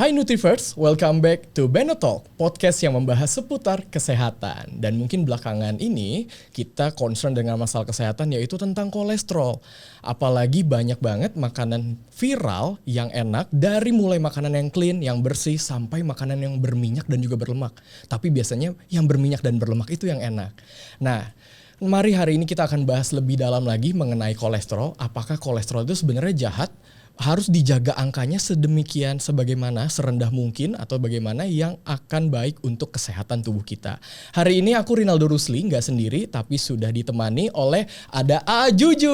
Hai Nutrivers, welcome back to Beno Talk, podcast yang membahas seputar kesehatan. Dan mungkin belakangan ini kita concern dengan masalah kesehatan yaitu tentang kolesterol. Apalagi banyak banget makanan viral yang enak dari mulai makanan yang clean, yang bersih sampai makanan yang berminyak dan juga berlemak. Tapi biasanya yang berminyak dan berlemak itu yang enak. Nah, mari hari ini kita akan bahas lebih dalam lagi mengenai kolesterol. Apakah kolesterol itu sebenarnya jahat? Harus dijaga angkanya sedemikian sebagaimana serendah mungkin atau bagaimana yang akan baik untuk kesehatan tubuh kita. Hari ini aku Rinaldo Rusli nggak sendiri tapi sudah ditemani oleh ada Ajuju.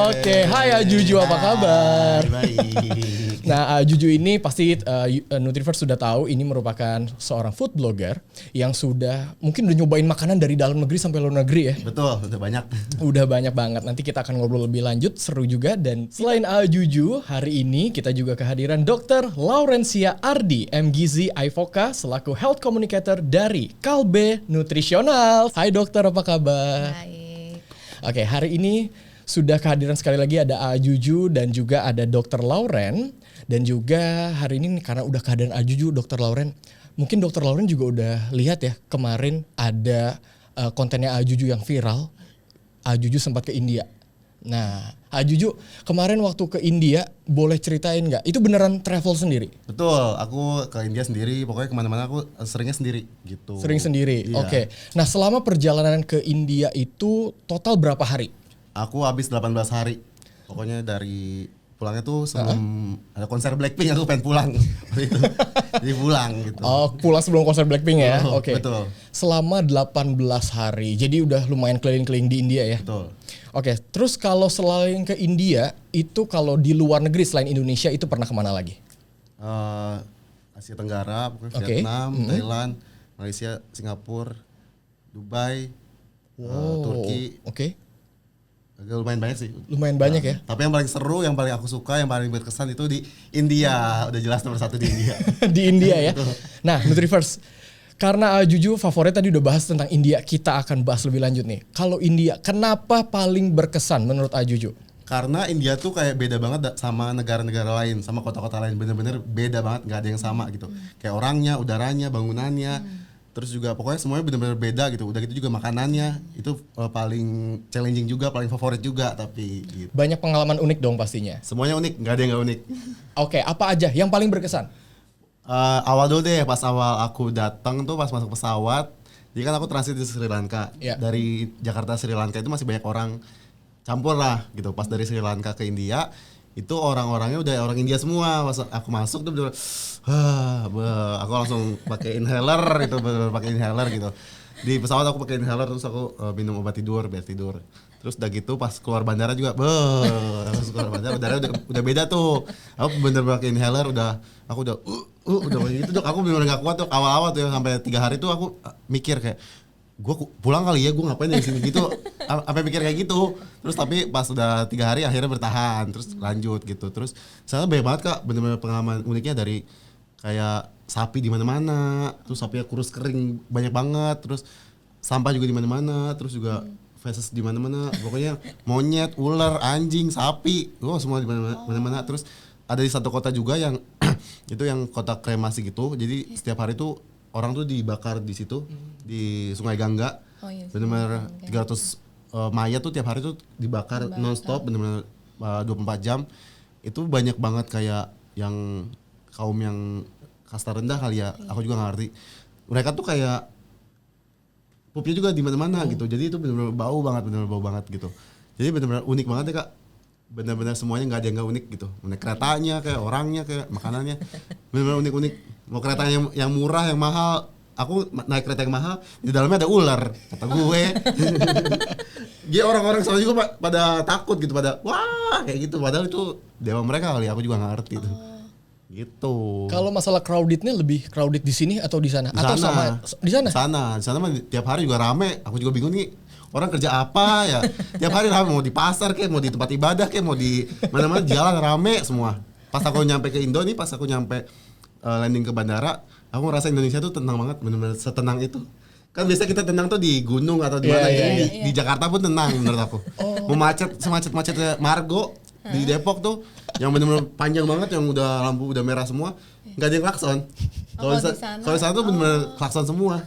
Oke, hai Ajuju, apa kabar? Baik. Nah, Ajuju ini pasti Nutrivers sudah tahu ini merupakan seorang food blogger yang sudah mungkin udah nyobain makanan dari dalam negeri sampai luar negeri ya. Betul, udah banyak. Udah banyak banget. Nanti kita akan ngobrol lebih lanjut, seru juga. Dan selain Ajuju, hari ini kita juga kehadiran Dr. Laurencia Ardi, MGizi Ivoca, selaku Health Communicator dari Kalbe Nutrisional. Hai dokter, apa kabar? Baik. Oke, hari ini sudah kehadiran sekali lagi ada Ajuju dan juga ada Dr. Lauren. Dan juga hari ini karena udah kehadiran Ajuju, Dr. Lauren, mungkin Dr. Lauren juga udah lihat ya kemarin ada kontennya Ajuju yang viral. Ajuju sempat ke India. Nah, Ajuju kemarin waktu ke India boleh ceritain nggak? Itu beneran travel sendiri? Betul, aku ke India sendiri, pokoknya kemana-mana aku seringnya sendiri gitu. Sering sendiri, Iya. Oke. Nah, selama perjalanan ke India itu total berapa hari? Aku habis 18 hari, pokoknya dari pulangnya tuh sebelum ada konser Blackpink aku pengen pulang. Itu. Jadi pulang gitu. Oh, pulang sebelum konser Blackpink ya? Oh, Oke. betul. Selama 18 hari, jadi udah lumayan keliling-keliling di India ya? Betul. Oke, terus kalau selain ke India, itu kalau di luar negeri selain Indonesia itu pernah kemana lagi? Asia Tenggara, pokoknya Oke. Vietnam, Thailand, Malaysia, Singapura, Dubai, Turki. Oke, Agak lumayan banyak sih. lumayan banyak ya? Tapi yang paling seru, yang paling aku suka, yang paling berkesan itu di India. Udah jelas nomor 1 di India. Di India ya. Nah, Nutrivers, karena Ajuju favorit tadi udah bahas tentang India, kita akan bahas lebih lanjut nih. Kalau India, kenapa paling berkesan menurut Ajuju? Karena India tuh kayak beda banget sama negara-negara lain, sama kota-kota lain, bener-bener beda banget, nggak ada yang sama gitu. Kayak orangnya, udaranya, bangunannya, terus juga pokoknya semuanya bener-bener beda gitu. Udah gitu juga makanannya itu paling challenging juga, paling favorit juga. Tapi gitu. Banyak pengalaman unik dong pastinya. Semuanya unik, nggak ada yang nggak unik. Oke, apa aja yang paling berkesan? Awal dulu deh, pas awal aku datang tuh pas masuk pesawat, jadi kan aku transit di Sri Lanka. Iya. Dari Jakarta Sri Lanka itu masih banyak orang campur lah gitu. Pas dari Sri Lanka ke India, itu orang-orangnya udah orang India semua. Pas aku masuk tuh bener, aku langsung pakai inhaler itu, pakai inhaler gitu. Di pesawat aku pakai inhaler, terus aku minum obat tidur biar tidur. Terus udah gitu pas keluar bandara juga, pas keluar bandara udah beda tuh. Aku bener pakai inhaler aku udah gitu dok. Aku bener gak kuat tuh awal-awal tuh sampai 3 hari tuh aku mikir kayak gue pulang kali ya, gue ngapain di sini gitu, sampai mikir kayak gitu. Terus tapi pas udah 3 hari akhirnya bertahan, terus lanjut gitu. Terus sana banyak banget kak, bener-bener pengalaman uniknya dari kayak sapi di mana-mana, terus sapinya kurus kering banyak banget, terus sampah juga di mana-mana, terus juga feses di mana-mana, pokoknya monyet, ular, anjing, sapi, semua di mana-mana. Terus ada di satu kota juga yang itu yang kota kremasi gitu, jadi setiap hari tuh orang tuh dibakar di situ di Sungai Gangga, Oh iya, benar-benar 300 mayat tuh tiap hari tuh dibakar non-stop, benar-benar 24 jam. Itu banyak banget kayak yang kaum yang kasta rendah kali ya, aku juga nggak ngerti. Mereka tuh kayak pupnya juga di mana-mana gitu, jadi itu benar-benar bau banget gitu. Jadi benar-benar unik banget ya kak. Benar-benar semuanya nggak ada yang nggak unik gitu. Mulai keretanya, kayak orangnya, kayak makanannya, benar-benar unik-unik. Mau keretanya yang murah, yang mahal, aku naik kereta yang mahal, di dalamnya ada ular, kata gue. Dia orang-orang sana juga pada takut gitu, pada wah kayak gitu. Padahal itu dewa mereka kali, aku juga nggak ngerti itu. Gitu. Kalau masalah crowdednya lebih crowded di sini atau di sana? Atau sama di sana? Di sana mah tiap hari juga rame. Aku juga bingung nih, orang kerja apa ya? Tiap hari rame, mau di pasar kayak, mau di tempat ibadah kayak, mau di mana-mana jalan rame semua. Pas aku nyampe ke Indo nih, pas aku nyampe landing ke bandara, aku ngerasa Indonesia tuh tenang banget, benar-benar setenang itu. Kan biasa kita tenang tuh di gunung atau di mana gitu. Di Jakarta pun tenang menurut aku. Mau macet semacet-macetnya Margo di Depok tuh yang benar-benar panjang banget, yang udah lampu udah merah semua. nggak ada yang klakson. Kalau di sana tuh benar-benar klakson semua.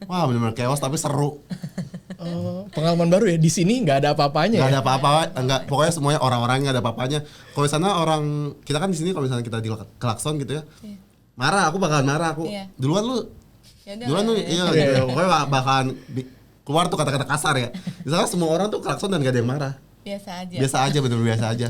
Wah, benar-benar chaos tapi seru. Pengalaman baru ya, di sini nggak ada apa-apanya. Nggak ya? ada apa-apa, nggak, pokoknya semuanya orang-orang nggak ada apa-apanya. Kalau di sana orang, kita kan di sini kalau misalnya kita di klakson gitu ya, marah, aku bakalan marah, aku duluan lu, iya, gitu. Pokoknya bakalan keluar tuh kata-kata kasar ya. Di sana semua orang tuh klakson dan gak ada yang marah. Biasa aja, bener-bener biasa aja.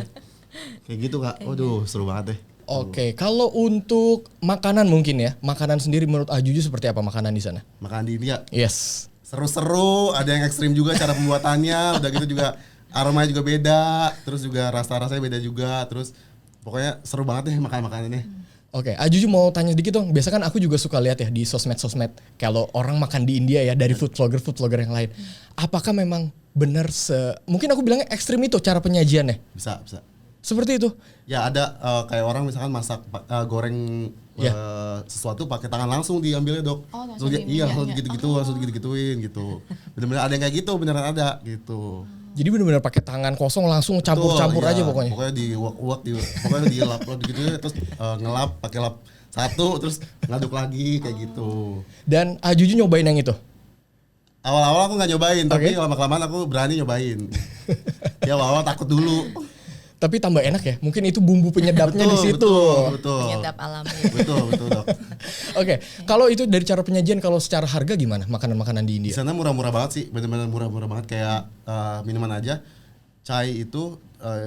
Kayak gitu Kak, waduh seru banget deh. Oke, kalau untuk makanan mungkin ya, makanan sendiri menurut Ajuju seperti apa makanan di sana? Makanan di India Yes. seru-seru, ada yang ekstrim juga cara pembuatannya, udah gitu juga aromanya juga beda, terus juga rasa-rasanya beda juga, terus pokoknya seru banget deh makan-makanannya. Oke, Ajuju mau tanya sedikit dong. Biasa kan aku juga suka lihat ya di sosmed-sosmed kalau orang makan di India ya dari food vlogger yang lain. Apakah memang benar mungkin aku bilangnya ekstrim itu cara penyajiannya? Bisa. Seperti itu? Ya ada kayak orang misalkan masak goreng sesuatu pakai tangan langsung diambilnya dok. Langsung langsung gitu-gitu, langsung gitu-gituin gitu. Bener-bener ada yang kayak gitu, beneran ada gitu. Jadi benar-benar pakai tangan kosong langsung campur-campur Betul, aja iya. pokoknya. Pokoknya diuak-uak, pokoknya dilap gitu terus ngelap pakai lap satu terus ngaduk lagi kayak gitu. Dan Ajuju nyobain yang itu? Awal-awal aku nggak nyobain, tapi lama-kelamaan aku berani nyobain. Ya awal-awal takut dulu. Tapi tambah enak ya. Mungkin itu bumbu penyedapnya di situ. Betul. Penyedap alami. Betul dok. Oke, kalau itu dari cara penyajian, kalau secara harga gimana makanan-makanan di India? Di sana murah-murah banget sih, benar-benar murah-murah banget kayak minuman aja. Chai itu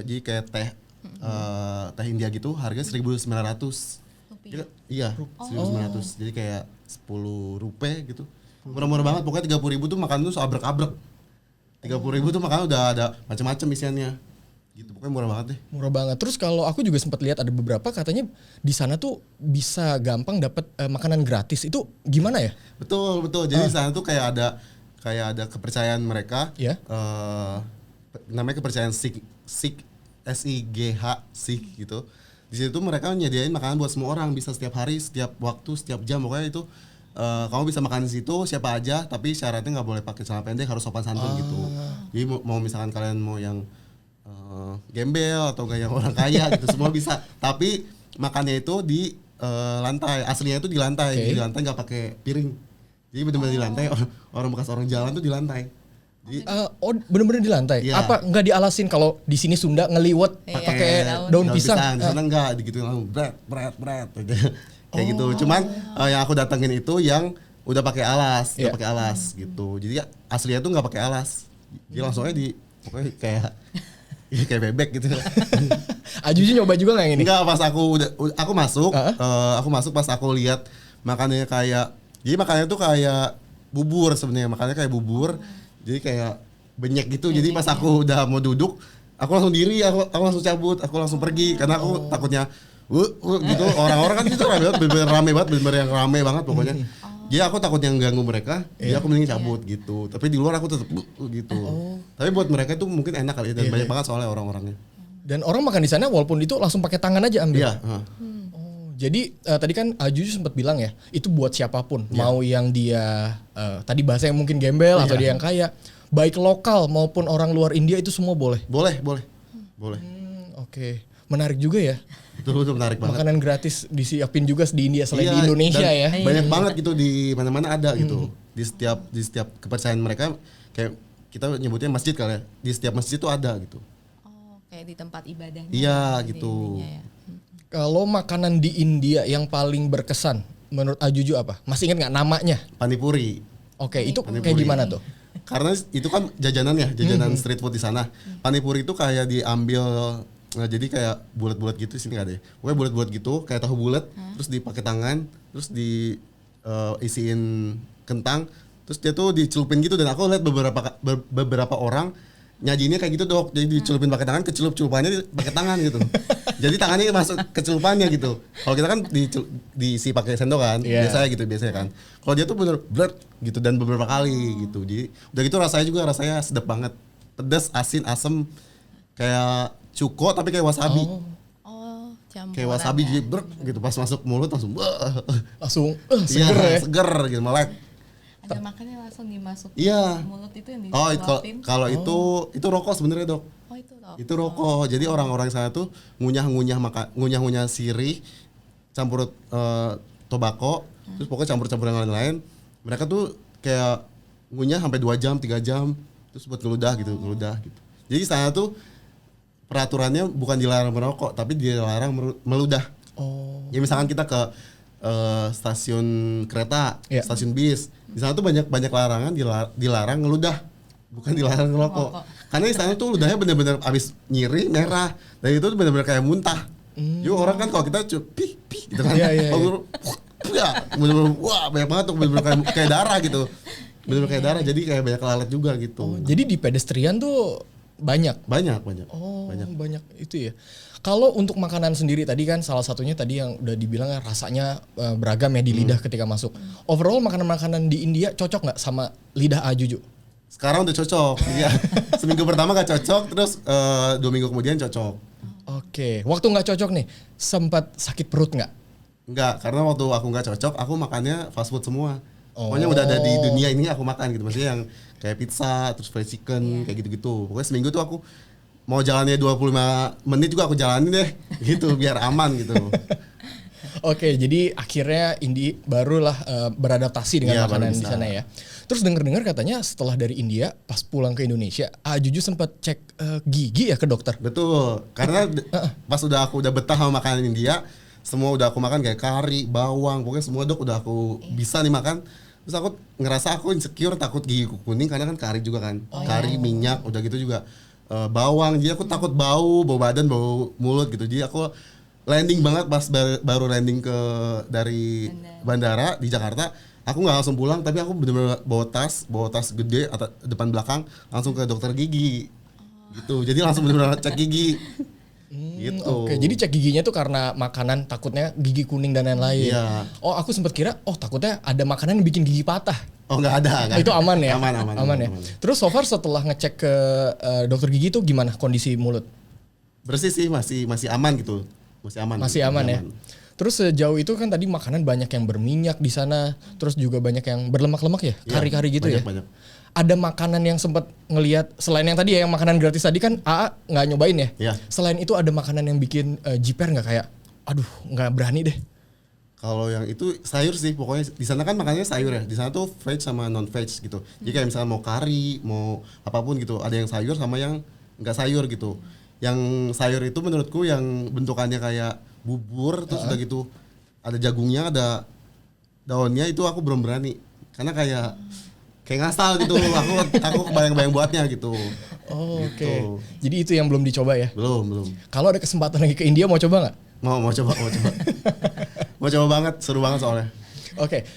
jadi kayak teh India gitu, harga 1.900. Iya, 1.900. Jadi kayak 10 rupiah gitu. Murah-murah banget, pokoknya 30.000 tuh makan tuh seabrek-abrek. 30.000 tuh makan udah ada macam-macam isiannya. Gitu, pokoknya murah banget deh. Murah banget. Terus kalau aku juga sempat lihat ada beberapa katanya di sana tuh bisa gampang dapat makanan gratis. Itu gimana ya? Betul. Jadi di sana tuh kayak ada kepercayaan mereka. Ya. Namanya kepercayaan Sikh SIGH gitu. Di situ mereka nyediain makanan buat semua orang, bisa setiap hari, setiap waktu, setiap jam. Pokoknya itu kamu bisa makan di situ siapa aja, tapi syaratnya nggak boleh pakai celana pendek, harus sopan santun gitu. Jadi mau misalkan kalian mau yang gembel atau kayak yang orang kaya gitu semua bisa, tapi makannya itu di lantai, aslinya itu di lantai. Di lantai nggak pakai piring, jadi benar-benar di lantai. Orang bekas orang jalan tuh di lantai. Jadi, bener-bener di lantai. Iya. Apa nggak dialasin kalau di sini Sunda ngeliwet pakai daun pisang? Di sana enggak, gitu langsung bread kayak gitu. Cuman yang aku datengin itu yang udah pakai alas, gitu. Jadi aslinya tuh nggak pakai alas, jadi langsung aja pokoknya kayak bebek gitu. Ajuju nyoba juga nggak yang ini? Enggak, pas aku masuk pas aku lihat makannya jadi makannya tuh kayak bubur sebenarnya, makannya kayak bubur, jadi kayak benyek gitu. Jadi pas aku udah mau duduk, aku langsung diri, aku langsung cabut, aku langsung pergi karena aku takutnya gitu. Orang-orang kan itu rame banget, bener-bener yang rame banget pokoknya. Jadi aku takutnya ganggu mereka, jadi aku mending cabut gitu. Tapi di luar aku tetap gitu. Tapi buat mereka itu mungkin enak kali ya, dan banyak banget soalnya orang-orangnya. Dan orang makan di sana walaupun itu langsung pakai tangan aja ambil. Iya. Jadi tadi kan Ajuju sempat bilang ya, itu buat siapapun, mau yang dia tadi bahasa yang mungkin gembel atau dia yang kaya, baik lokal maupun orang luar India itu semua boleh. Boleh. Oke. Menarik juga ya. Itu menarik banget. Makanan gratis disiapin juga di India selain di Iya, Indonesia dan ya. Banyak banget gitu, di mana-mana ada gitu. Di setiap kepercayaan mereka, kayak kita nyebutnya masjid kali ya. Di setiap masjid itu ada gitu. Kayak di tempat ibadahnya. Iya di gitu. ininya ya. Kalau makanan di India yang paling berkesan menurut Ajuju apa? Masih ingat nggak namanya? Panipuri. Oke, itu kayak Panipuri. gimana tuh? Karena itu kan jajanan street food di sana. Panipuri itu kayak diambil, jadi kayak bulat-bulat gitu, sini nggak ada ya. Pokoknya bulat-bulat gitu, kayak tahu bulat, terus dipakai tangan, terus isiin kentang, terus dia tuh dicelupin gitu. Dan aku lihat beberapa orang nyajiinnya kayak gitu dok, jadi dicelupin pakai tangan, kecelup-celupannya pakai tangan gitu. Jadi tangannya masuk ke celupannya gitu. Kalau kita kan diisi pakai sendok kan, biasanya kan. Kalau dia tuh bener berat gitu, dan beberapa kali gitu. Jadi udah gitu rasanya sedap banget, pedas, asin, asem, kayak cuko tapi kayak wasabi. Campuran. Kayak wasabi jadi gitu, pas masuk mulut langsung Seger ya. seger gitu, melek. Ada makannya langsung dimasukin mulut itu yang disuapin. Kalau itu rokok sebenarnya dok. Itu Itu rokok. Jadi orang-orang sana tuh ngunyah sirih, campur tobacco, terus pokoknya campur-campur yang lain-lain. Mereka tuh kayak ngunyah sampai 2 jam, 3 jam, terus buat ngeludah gitu. Jadi sana tuh peraturannya bukan dilarang merokok, tapi dilarang meludah. Ya misalkan kita ke stasiun kereta, stasiun bis, di sana tuh banyak larangan, dilarang ngeludah, bukan dilarang ngerokok. Karena di sana tuh ludahnya benar-benar abis nyiri merah, dan itu tuh benar-benar kayak muntah. Jadi orang kan kalau kita pih gitu kan, bener-bener wah banyak banget tuh, bener-bener kayak darah gitu, bener-bener kayak darah, jadi kayak banyak lalat juga gitu. Jadi di pedestrian tuh banyak banyak itu ya. Kalau untuk makanan sendiri tadi kan salah satunya tadi yang udah dibilang rasanya beragam ya di lidah ketika masuk. Overall makanan-makanan di India cocok nggak sama lidah Ajuju? Sekarang udah cocok, ya. Seminggu pertama gak cocok, terus 2 minggu kemudian cocok. Oke, waktu nggak cocok nih, sempat sakit perut nggak? Enggak, karena waktu aku nggak cocok, aku makannya fast food semua. Pokoknya udah ada di dunia ini aku makan gitu, maksudnya yang kayak pizza, terus fried chicken, kayak gitu-gitu. Pokoknya seminggu tuh aku mau jalannya 25 menit juga aku jalanin deh, gitu biar aman gitu. Oke, jadi akhirnya Indi barulah beradaptasi dengan makanan di sana ya. Terus dengar-dengar katanya setelah dari India pas pulang ke Indonesia, Ajuju sempat cek gigi ya ke dokter. Betul, karena pas aku udah betah sama makanan India, semua udah aku makan kayak kari, bawang, pokoknya semua udah aku bisa nih makan. Terus aku ngerasa aku insecure, takut gigiku kuning karena kan kari juga kan, kari, minyak, udah gitu juga bawang. Jadi aku takut bau badan, bau mulut gitu. Jadi aku landing banget pas baru landing dari bandara di Jakarta. Aku nggak langsung pulang, tapi aku bener-bener bawa tas gede atau depan belakang langsung ke dokter gigi gitu. Jadi langsung bener-bener cek gigi gitu. Oke, jadi cek giginya tuh karena makanan takutnya gigi kuning dan lain-lain. Iya. Oh, aku sempat kira takutnya ada makanan yang bikin gigi patah. Oh, nggak ada. Itu aman ya? Aman ya. Terus so far setelah ngecek ke dokter gigi tuh gimana kondisi mulut? Bersih sih, masih aman gitu. Masih aman ya. Terus sejauh itu kan tadi makanan banyak yang berminyak di sana, terus juga banyak yang berlemak-lemak ya, kari-kari gitu banyak. Ada makanan yang sempat ngelihat selain yang tadi ya, yang makanan gratis tadi kan AA nggak nyobain ya? Iya. Selain itu ada makanan yang bikin jiper nggak, kayak, aduh nggak berani deh. Kalau yang itu sayur sih, pokoknya di sana kan makannya sayur ya. Di sana tuh veg sama non veg gitu. Jadi kayak misalnya mau kari, mau apapun gitu, ada yang sayur sama yang nggak sayur gitu. Yang sayur itu menurutku yang bentukannya kayak bubur, terus udah gitu ada jagungnya, ada daunnya, itu aku belum berani karena kayak ngasal gitu. aku kebayang-bayang buatnya gitu. Oke. Jadi itu yang belum dicoba ya? Belum. Kalau ada kesempatan lagi ke India mau coba nggak? Mau coba. Mau coba banget, seru banget soalnya. Oke.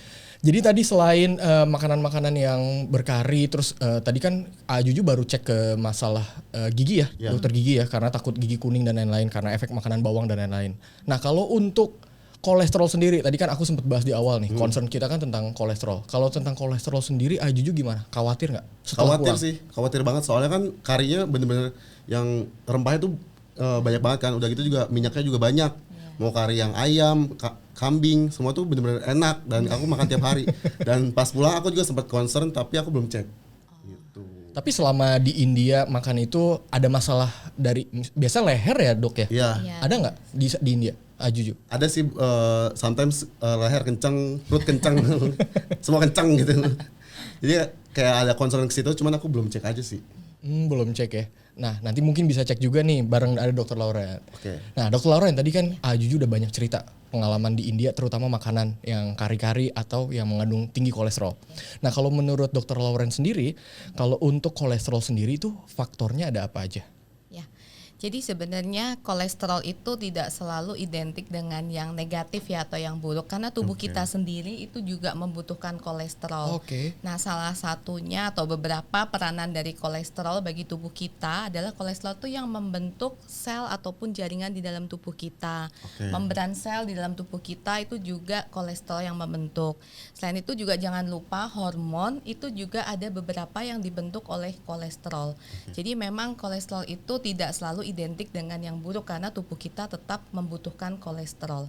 Jadi tadi selain makanan-makanan yang berkari, terus tadi kan Ajuju baru cek ke masalah gigi ya, dokter gigi ya, karena takut gigi kuning dan lain-lain karena efek makanan bawang dan lain-lain. Nah kalau untuk kolesterol sendiri, tadi kan aku sempat bahas di awal nih, concern kita kan tentang kolesterol. Kalau tentang kolesterol sendiri, Ajuju gimana? Khawatir nggak? Khawatir sih, khawatir banget soalnya kan karinya bener-bener yang rempahnya tuh banyak banget kan, udah gitu juga minyaknya juga banyak. Mau kari yang ayam, kambing, semua tuh bener-bener enak dan aku makan tiap hari. Dan pas pulang aku juga sempat concern tapi aku belum cek. Gitu. Tapi selama di India makan itu ada masalah dari biasa leher ya dok ya? Iya. Ada nggak di India? Ajuju. Ada sih sometimes leher kencang, perut kencang, semua kencang gitu. Jadi kayak ada concern ke situ, cuman aku belum cek aja sih. Belum cek ya. Nah, nanti mungkin bisa cek juga nih bareng ada Dr. Lauren. Oke. Nah, Dr. Lauren tadi kan Ajuju udah banyak cerita pengalaman di India, terutama makanan yang kari-kari atau yang mengandung tinggi kolesterol. Nah, kalau menurut Dr. Lauren sendiri, kalau untuk kolesterol sendiri itu faktornya ada apa aja? Ya. Jadi sebenarnya kolesterol itu tidak selalu identik dengan yang negatif ya atau yang buruk, karena tubuh kita sendiri itu juga membutuhkan kolesterol. Nah, salah satunya atau beberapa peranan dari kolesterol bagi tubuh kita adalah kolesterol itu yang membentuk sel ataupun jaringan di dalam tubuh kita. Membran sel di dalam tubuh kita itu juga kolesterol yang membentuk. Selain itu juga jangan lupa hormon itu juga ada beberapa yang dibentuk oleh kolesterol. Jadi memang kolesterol itu tidak selalu identik dengan yang buruk karena tubuh kita tetap membutuhkan kolesterol.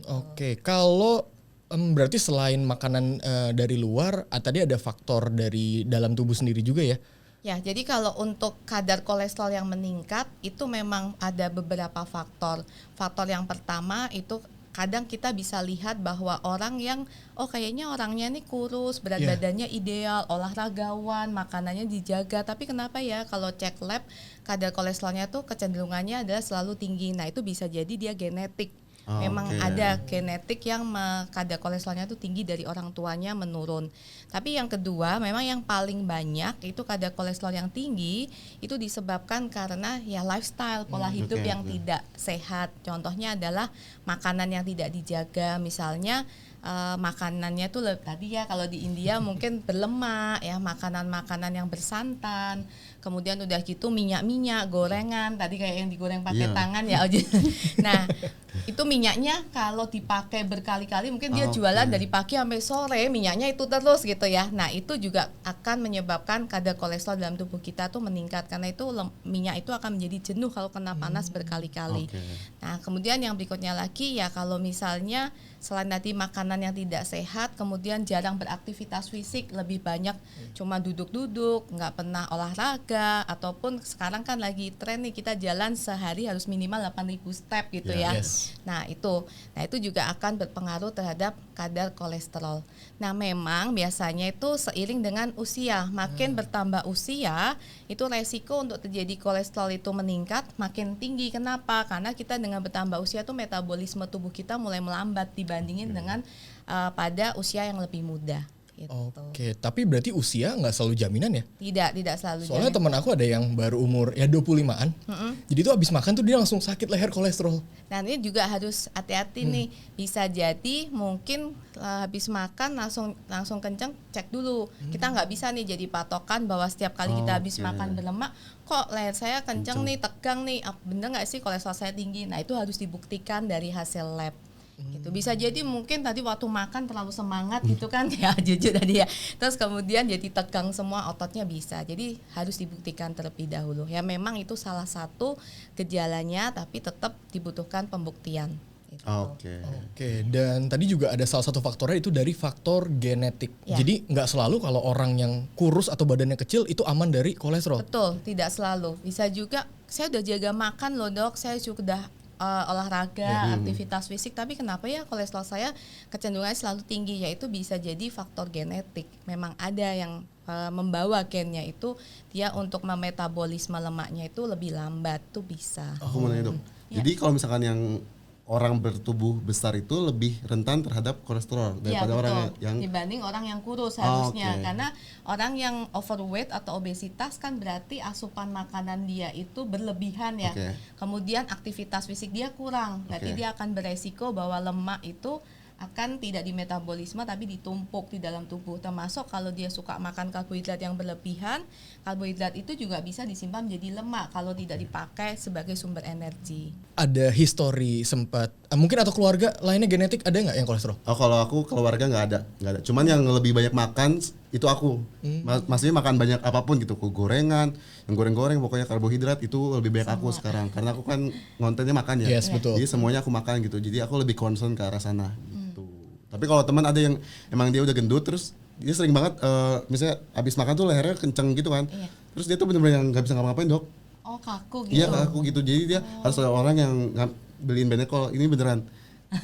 Oke, kalau berarti selain makanan dari luar, tadi ada faktor dari dalam tubuh sendiri juga ya? Ya, jadi kalau untuk kadar kolesterol yang meningkat itu memang ada beberapa faktor. Faktor yang pertama itu kadang kita bisa lihat bahwa orang yang kayaknya orangnya nih kurus, berat badannya ideal, olahragawan, makanannya dijaga, tapi kenapa ya kalau cek lab kadar kolesterolnya tuh kecenderungannya adalah selalu tinggi. Nah, itu bisa jadi dia genetik. Memang ada genetik yang kadar kolesterolnya tuh tinggi dari orang tuanya menurun. Tapi yang kedua, memang yang paling banyak itu kadar kolesterol yang tinggi itu disebabkan karena ya lifestyle, pola hidup yang tidak sehat. Contohnya adalah makanan yang tidak dijaga, misalnya makanannya tuh tadi ya kalau di India mungkin berlemak ya, makanan-makanan yang bersantan, kemudian udah gitu minyak-minyak, gorengan, tadi kayak yang digoreng pakai tangan ya. Nah, itu minyaknya kalau dipakai berkali-kali mungkin dia jualan dari pagi sampai sore minyaknya itu terus gitu ya. Nah, itu juga akan menyebabkan kadar kolesterol dalam tubuh kita tuh meningkat karena itu minyak itu akan menjadi jenuh kalau kena panas berkali-kali. Nah, kemudian yang berikutnya lagi ya kalau misalnya selain tadi makanan yang tidak sehat, kemudian jarang beraktivitas fisik, lebih banyak cuma duduk-duduk, nggak pernah olahraga, ataupun sekarang kan lagi tren nih kita jalan sehari harus minimal 8.000 step gitu ya. Nah itu juga akan berpengaruh terhadap kadar kolesterol. Nah memang biasanya itu seiring dengan usia, makin bertambah usia, itu resiko untuk terjadi kolesterol itu meningkat makin tinggi. Kenapa? Karena kita dengan bertambah usia tuh metabolisme tubuh kita mulai melambat dibandingin dengan pada usia yang lebih muda. Gitu. Oke, tapi berarti usia nggak selalu jaminan ya? Tidak selalu. Soalnya teman aku ada yang baru umur ya 25-an. Jadi tuh abis makan tuh dia langsung sakit leher kolesterol. Nah ini juga harus hati-hati nih. Bisa jadi mungkin habis makan langsung kenceng, cek dulu. Kita nggak bisa nih jadi patokan bahwa setiap kali kita habis makan berlemak, kok leher saya kenceng nih, tegang nih, bener nggak sih kolesterol saya tinggi? Nah itu harus dibuktikan dari hasil lab. Gitu. Bisa jadi mungkin tadi waktu makan terlalu semangat gitu kan ya jujur tadi ya, terus kemudian jadi tegang semua ototnya bisa, jadi harus dibuktikan terlebih dahulu ya, memang itu salah satu gejalanya tapi tetap dibutuhkan pembuktian gitu. Oke. Dan tadi juga ada salah satu faktornya itu dari faktor genetik ya. Jadi nggak selalu kalau orang yang kurus atau badannya kecil itu aman dari kolesterol. Betul, tidak selalu. Bisa juga saya udah jaga makan loh dok, saya sudah olahraga, aktivitas fisik, tapi kenapa ya kolesterol saya kecenderungannya selalu tinggi? Yaitu bisa jadi faktor genetik. Memang ada yang membawa gennya itu dia untuk memetabolisme lemaknya itu lebih lambat tuh bisa. Aku mau nanya dong. Jadi kalau misalkan yang orang bertubuh besar itu lebih rentan terhadap kolesterol daripada orang yang dibanding orang yang kurus harusnya. Karena orang yang overweight atau obesitas kan berarti asupan makanan dia itu berlebihan ya. Kemudian aktivitas fisik dia kurang. Berarti dia akan beresiko bahwa lemak itu akan tidak dimetabolisme tapi ditumpuk di dalam tubuh. Termasuk kalau dia suka makan karbohidrat yang berlebihan, karbohidrat itu juga bisa disimpan menjadi lemak kalau tidak dipakai sebagai sumber energi. Ada histori sempat mungkin atau keluarga lainnya genetik ada nggak yang kolesterol? Kalau aku keluarga nggak ada. Cuman yang lebih banyak makan itu aku. Maksudnya makan banyak apapun gitu, gorengan, yang goreng-goreng, pokoknya karbohidrat itu lebih banyak aku sekarang. Karena aku kan ngontennya makan ya. Betul. Jadi semuanya aku makan gitu. Jadi aku lebih concern ke arah sana. Tapi kalau teman ada yang emang dia udah gendut terus dia sering banget misalnya abis makan tuh lehernya kenceng gitu kan. Terus dia tuh bener-bener nggak bisa ngapa-ngapain dok. Kaku gitu. Iya kaku gitu. Jadi dia harus ada orang yang beliin Benekol ini beneran.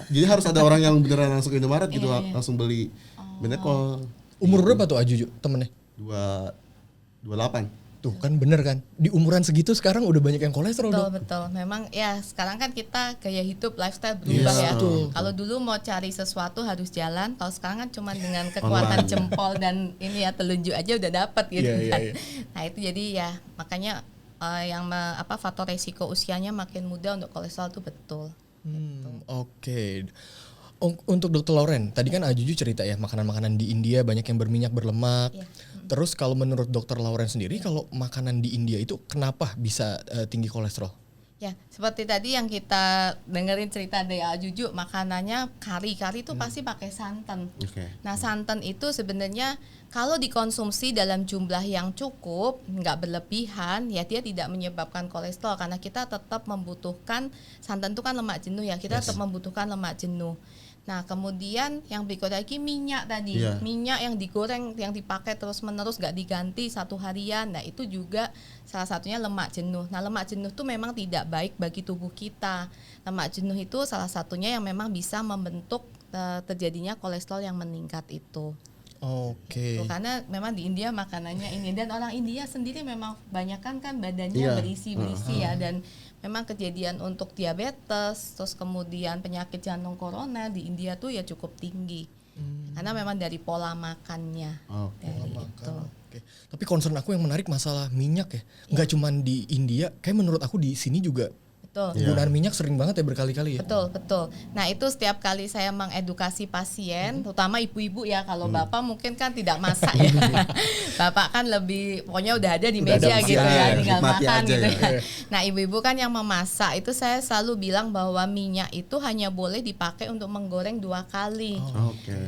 Jadi harus ada orang yang beneran langsung ke Indomaret gitu langsung beli Benekol. Umur berapa tuh Ajuju temennya? 28. Tuh kan bener kan, di umuran segitu sekarang udah banyak yang kolesterol. Betul, memang ya sekarang kan kita gaya hidup lifestyle berubah ya. Kalau dulu mau cari sesuatu harus jalan, kalau sekarang kan cuma dengan kekuatan jempol dan ini ya telunjuk aja udah dapat gitu kan. Nah itu jadi ya makanya faktor resiko usianya makin muda untuk kolesterol itu betul. Oke. Untuk Dr. Lauren, tadi kan Ajuju cerita ya makanan-makanan di India banyak yang berminyak berlemak. Terus kalau menurut Dr. Lauren sendiri kalau makanan di India itu kenapa bisa tinggi kolesterol? Ya, seperti tadi yang kita dengerin cerita dari Ajuju, makanannya kari itu pasti pakai santan. Nah, santan itu sebenarnya kalau dikonsumsi dalam jumlah yang cukup, nggak berlebihan, ya dia tidak menyebabkan kolesterol karena kita tetap membutuhkan santan itu kan lemak jenuh ya, kita tetap membutuhkan lemak jenuh. Nah, kemudian yang berikut lagi minyak tadi. Minyak yang digoreng, yang dipakai terus-menerus gak diganti satu harian. Nah, itu juga salah satunya lemak jenuh. Nah, lemak jenuh itu memang tidak baik bagi tubuh kita. Lemak jenuh itu salah satunya yang memang bisa membentuk terjadinya kolesterol yang meningkat itu. Oke. Karena memang di India makanannya ini, dan orang India sendiri memang kebanyakan kan badannya berisi-berisi ya, dan memang kejadian untuk diabetes, terus kemudian penyakit jantung koroner di India tuh ya cukup tinggi. Karena memang dari pola makannya. Dari itu. Oke. Tapi concern aku yang menarik masalah minyak ya. Nggak cuman di India, kayak menurut aku di sini juga penggunaan minyak sering banget ya, berkali-kali ya. Betul. Nah, itu setiap kali saya mengedukasi pasien, terutama ibu-ibu ya, kalau bapak mungkin kan tidak masak ya. Bapak kan lebih, pokoknya udah ada di meja gitu ya, tinggal makan gitu ya. Nah, ibu-ibu kan yang memasak, itu saya selalu bilang bahwa minyak itu hanya boleh dipakai untuk menggoreng 2 kali.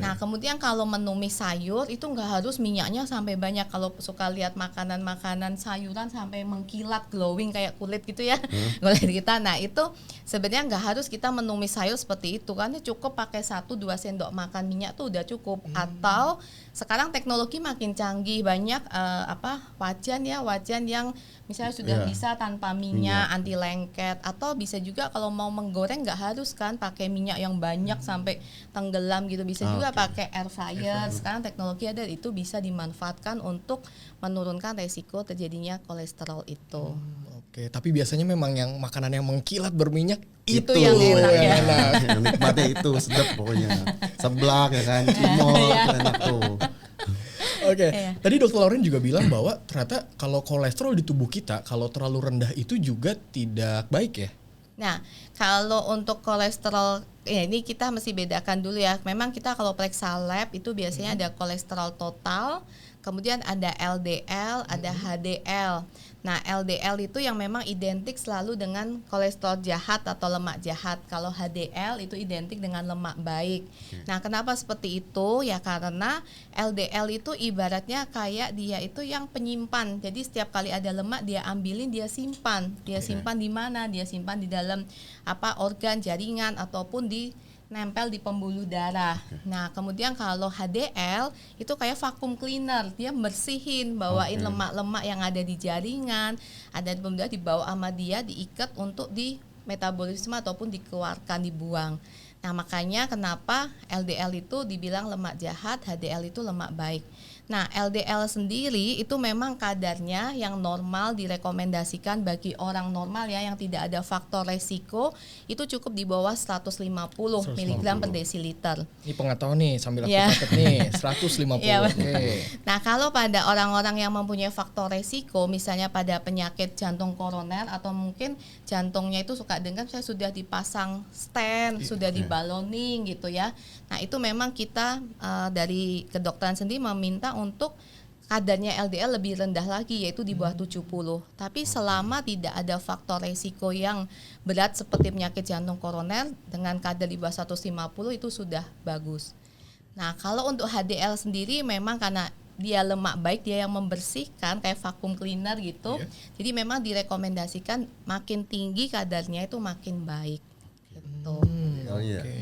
Nah, kemudian kalau menumis sayur, itu nggak harus minyaknya sampai banyak. Kalau suka lihat makanan-makanan sayuran sampai mengkilat, glowing kayak kulit gitu ya, kulit kita. Nah, itu sebenarnya nggak harus kita menumis sayur seperti itu, kan cukup pakai 1-2 sendok makan minyak tuh udah cukup. Atau sekarang teknologi makin canggih, banyak wajan yang misalnya sudah bisa tanpa minyak, anti lengket, atau bisa juga kalau mau menggoreng nggak harus kan pakai minyak yang banyak sampai tenggelam gitu, bisa juga pakai air fryer. Sekarang teknologi ada, itu bisa dimanfaatkan untuk menurunkan resiko terjadinya kolesterol itu. Oke, tapi biasanya memang yang makanan yang mengkilat berminyak itu yang enak ya. Yang nikmatnya itu sedap pokoknya. Seblak ya kan, cimol enak tuh. Oke. Tadi Dr. Lauren juga bilang bahwa ternyata kalau kolesterol di tubuh kita kalau terlalu rendah itu juga tidak baik ya. Nah, kalau untuk kolesterol ya ini kita mesti bedakan dulu ya. Memang kita kalau periksa lab itu biasanya ada kolesterol total, kemudian ada LDL, ada HDL. Nah, LDL itu yang memang identik selalu dengan kolesterol jahat atau lemak jahat. Kalau HDL itu identik dengan lemak baik. Nah, kenapa seperti itu? Ya karena LDL itu ibaratnya kayak dia itu yang penyimpan. Jadi setiap kali ada lemak dia ambilin, dia simpan. Dia simpan di mana? Dia simpan di dalam organ, jaringan, ataupun nempel di pembuluh darah. Nah, kemudian kalau HDL itu kayak vacuum cleaner, dia bersihin, bawain lemak-lemak yang ada di jaringan, ada di pembuluh darah, dibawa sama dia, diikat untuk di metabolisme ataupun dikeluarkan, dibuang. Nah, makanya kenapa LDL itu dibilang lemak jahat, HDL itu lemak baik. Nah, LDL sendiri itu memang kadarnya yang normal direkomendasikan bagi orang normal ya, yang tidak ada faktor resiko, itu cukup di bawah 150 mg per desiliter. Ini pengetahuan nih sambil aku catat nih, 150. Nah, kalau pada orang-orang yang mempunyai faktor resiko, misalnya pada penyakit jantung koroner atau mungkin jantungnya itu suka dengar saya sudah dipasang stent, sudah dibaloning gitu ya. Nah, itu memang kita dari kedokteran sendiri meminta untuk kadarnya LDL lebih rendah lagi, yaitu di bawah 70. Tapi selama tidak ada faktor resiko yang berat seperti penyakit jantung koroner, dengan kadar di bawah 150 itu sudah bagus. Nah, kalau untuk HDL sendiri memang karena dia lemak baik, dia yang membersihkan kayak vacuum cleaner gitu. Jadi memang direkomendasikan makin tinggi kadarnya itu makin baik gitu.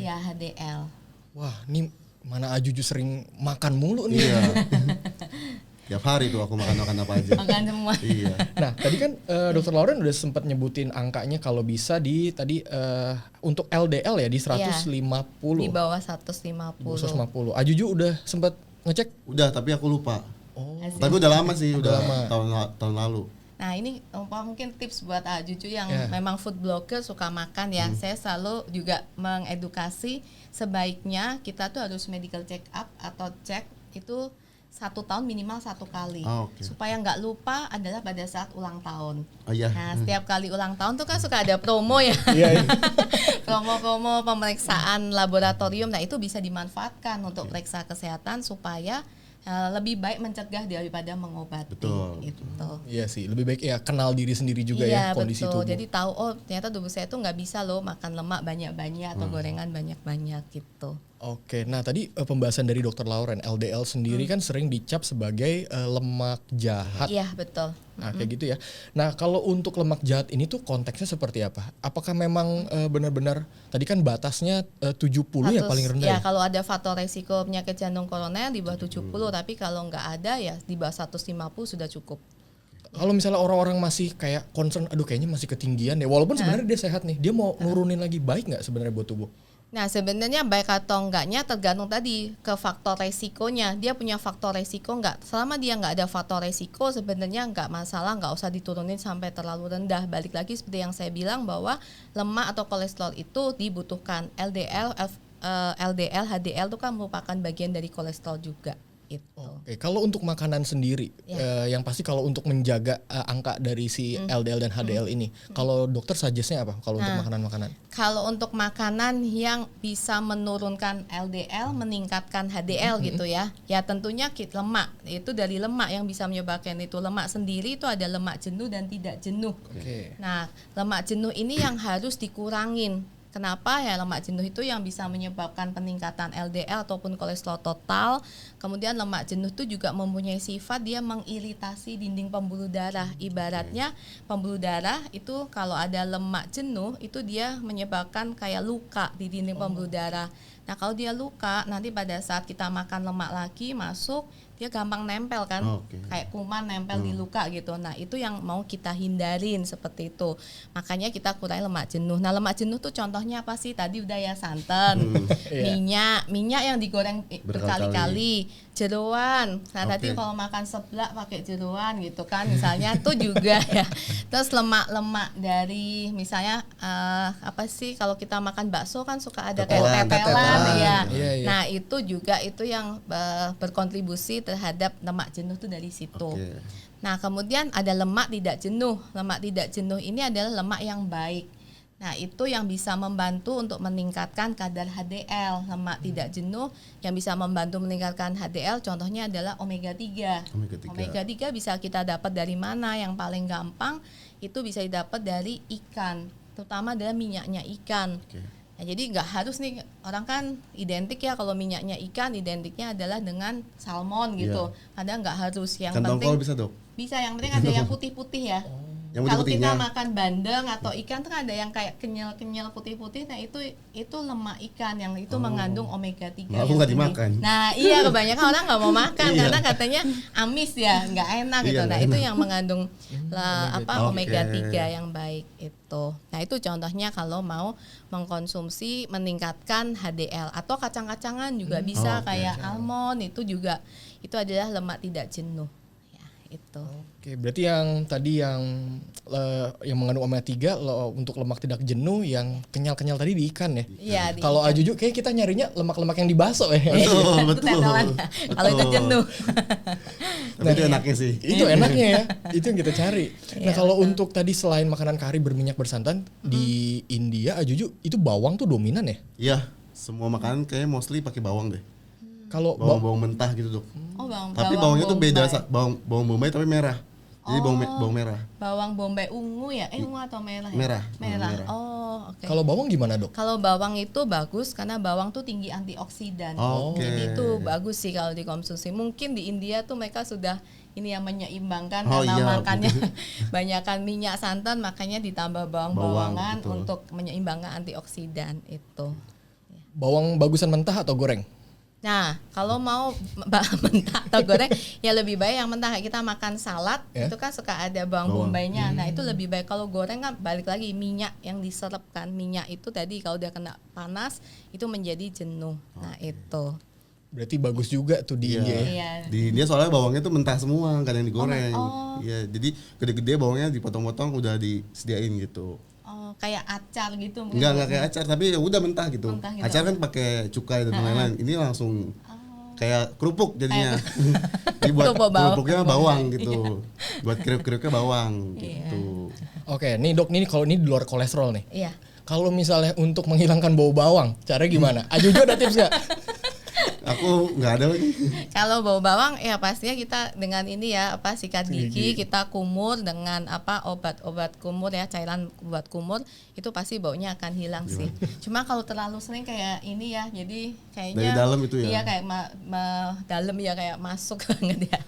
Ya, HDL. Wah, ini mana Ajuju sering makan mulu nih. Iya. Tiap hari tuh aku makan apa aja. Makan semua. Iya. Nah, tadi kan Dr. Lauren udah sempat nyebutin angkanya kalau bisa untuk LDL ya di 150. Di bawah 150. 150. Ajuju udah sempat ngecek? Udah, tapi aku lupa. Tapi udah lama sih, udah tahun lalu. Nah, ini mungkin tips buat Ajuju yang memang food blogger suka makan ya. Saya selalu juga mengedukasi sebaiknya kita tuh harus medical check up atau cek itu 1 tahun minimal 1 kali. Supaya nggak lupa adalah pada saat ulang tahun. Nah, setiap kali ulang tahun tuh kan suka ada promo ya. Promo-promo pemeriksaan laboratorium. Nah, itu bisa dimanfaatkan untuk periksa kesehatan supaya lebih baik mencegah daripada mengobati. Betul. Gitu. Iya sih, lebih baik ya kenal diri sendiri juga ya kondisi tubuh. Jadi tahu ternyata tubuh saya tuh nggak bisa loh makan lemak banyak-banyak atau gorengan banyak-banyak gitu. Oke, nah tadi pembahasan dari Dokter Lauren, LDL sendiri kan sering dicap sebagai lemak jahat. Iya, betul. Nah, kayak gitu ya. Nah, kalau untuk lemak jahat ini tuh konteksnya seperti apa? Apakah memang benar-benar tadi kan batasnya 70 ya paling rendah ya? ya? Kalau ada faktor resiko penyakit jantung koroner di bawah 70, tapi kalau nggak ada ya di bawah 150 sudah cukup. Kalau misalnya orang-orang masih kayak concern, aduh kayaknya masih ketinggian deh. Walaupun sebenarnya dia sehat nih, dia mau nurunin lagi, baik nggak sebenarnya buat tubuh? Nah, sebenarnya baik atau enggaknya tergantung tadi ke faktor resikonya. Dia punya faktor resiko enggak? Selama dia enggak ada faktor resiko, sebenarnya enggak masalah, enggak usah diturunin sampai terlalu rendah. Balik lagi seperti yang saya bilang bahwa lemak atau kolesterol itu dibutuhkan. LDL, HDL itu kan merupakan bagian dari kolesterol juga. Itu. Oke, kalau untuk makanan sendiri, yang pasti kalau untuk menjaga angka dari si LDL dan HDL ini, kalau dokter suggest-nya apa kalau untuk makanan-makanan? Kalau untuk makanan yang bisa menurunkan LDL, meningkatkan HDL gitu ya, ya tentunya lemak. Itu dari lemak yang bisa menyebabkan itu. Lemak sendiri itu ada lemak jenuh dan tidak jenuh. Nah, lemak jenuh ini yang harus dikurangin. Kenapa ya lemak jenuh itu yang bisa menyebabkan peningkatan LDL ataupun kolesterol total. Kemudian lemak jenuh itu juga mempunyai sifat dia mengiritasi dinding pembuluh darah. Ibaratnya pembuluh darah itu kalau ada lemak jenuh itu dia menyebabkan kayak luka di dinding pembuluh darah. Nah, kalau dia luka nanti pada saat kita makan lemak lagi masuk dia gampang nempel kan, kayak kuman nempel di luka gitu. Nah, itu yang mau kita hindarin seperti itu. Makanya kita kurangi lemak jenuh. Nah, lemak jenuh tuh contohnya apa sih? Tadi udah ya santan, minyak yang digoreng berkali-kali, jeroan. Nah, tadi kalau makan seblak pakai jeroan gitu kan, misalnya tuh juga ya. Terus lemak-lemak dari misalnya apa sih? Kalau kita makan bakso kan suka ada kayak tetelan ya. Nah, itu juga itu yang berkontribusi terhadap lemak jenuh itu dari situ. Nah, kemudian ada lemak tidak jenuh. Lemak tidak jenuh ini adalah lemak yang baik. Nah, itu yang bisa membantu untuk meningkatkan kadar HDL. Lemak tidak jenuh yang bisa membantu meningkatkan HDL contohnya adalah omega 3. Omega 3 bisa kita dapat dari mana? Yang paling gampang itu bisa didapat dari ikan, terutama adalah minyaknya ikan. Nah, jadi nggak harus nih, orang kan identik ya kalau minyaknya ikan identiknya adalah dengan salmon gitu. Padahal nggak harus. Yang Ikan penting tongkol bisa dok? Bisa, yang penting ada yang putih-putih ya. Kalau kita makan bandeng atau ikan tuh ada yang kayak kenyal-kenyal putih-putih. Nah, itu lemak ikan yang itu mengandung omega 3. Aku nggak dimakan. Nah, iya, kebanyakan orang nggak mau makan karena katanya amis ya, nggak enak gitu. Nah, itu yang mengandung omega 3 yang baik itu. Nah, itu contohnya kalau mau mengkonsumsi meningkatkan HDL atau kacang-kacangan juga bisa kayak almond itu juga itu adalah lemak tidak jenuh. Itu. Oke, berarti yang tadi yang mengandung omega 3 untuk lemak tidak jenuh yang kenyal-kenyal tadi di ikan ya. Iya, kalau Ajuju kayak kita nyarinya lemak-lemak yang di bakso ya. Betul. Kalau itu jenuh. Tapi itu enaknya sih. Itu enaknya ya. Itu yang kita cari. Nah, kalau untuk tadi selain makanan kari berminyak bersantan di India, Ajuju itu bawang tuh dominan ya? Iya, semua makanan kayaknya mostly pakai bawang deh. Kalau bawang mentah gitu dok. Tapi bawangnya tuh beda, bawang bombay tapi merah. Jadi bawang merah. Bawang bombay ungu ya? Ungu atau merah? Merah. Merah. Oh, oke. Kalau bawang gimana dok? Kalau bawang itu bagus karena bawang tuh tinggi antioksidan. Jadi itu bagus sih kalau dikonsumsi. Mungkin di India tuh mereka sudah ini yang menyeimbangkan karena makannya banyakan minyak santan, makanya ditambah bawang-bawangan untuk menyeimbangkan antioksidan itu. Bawang bagusan mentah atau goreng? Nah, kalau mau mentah atau goreng, ya lebih baik yang mentah. Kita makan salad, itu kan suka ada bawang bombaynya. Nah, itu lebih baik. Kalau goreng kan balik lagi minyak yang diserap kan. Minyak itu tadi kalau udah kena panas, itu menjadi jenuh. Nah, itu. Berarti bagus juga tuh di India ya? Di India soalnya bawangnya tuh mentah semua, kadang digoreng. Iya, jadi gede-gede bawangnya dipotong-potong udah disediain gitu. Kayak acar gitu. Enggak kayak acar, tapi ya udah mentah gitu. Acar kan pakai cukai dan lain-lain. Ini langsung kayak kerupuk jadinya. Jadi buat kerupuknya bawang gitu. Buat kriuk-kriuknya bawang gitu. Oke, nih dok, nih kalau ini di luar kolesterol nih. Iya. Kalau misalnya untuk menghilangkan bau bawang, caranya gimana? Ajuju ada tips nggak? Aku nggak ada lagi. Kalau bau bawang ya pastinya kita dengan ini ya sikat gigi, kita kumur dengan obat kumur ya, cairan buat kumur, itu pasti baunya akan hilang sih. Cuma kalau terlalu sering kayak ini ya, jadi kayaknya Dari dalam itu ya. Iya kayak dalam ya, kayak masuk banget ya.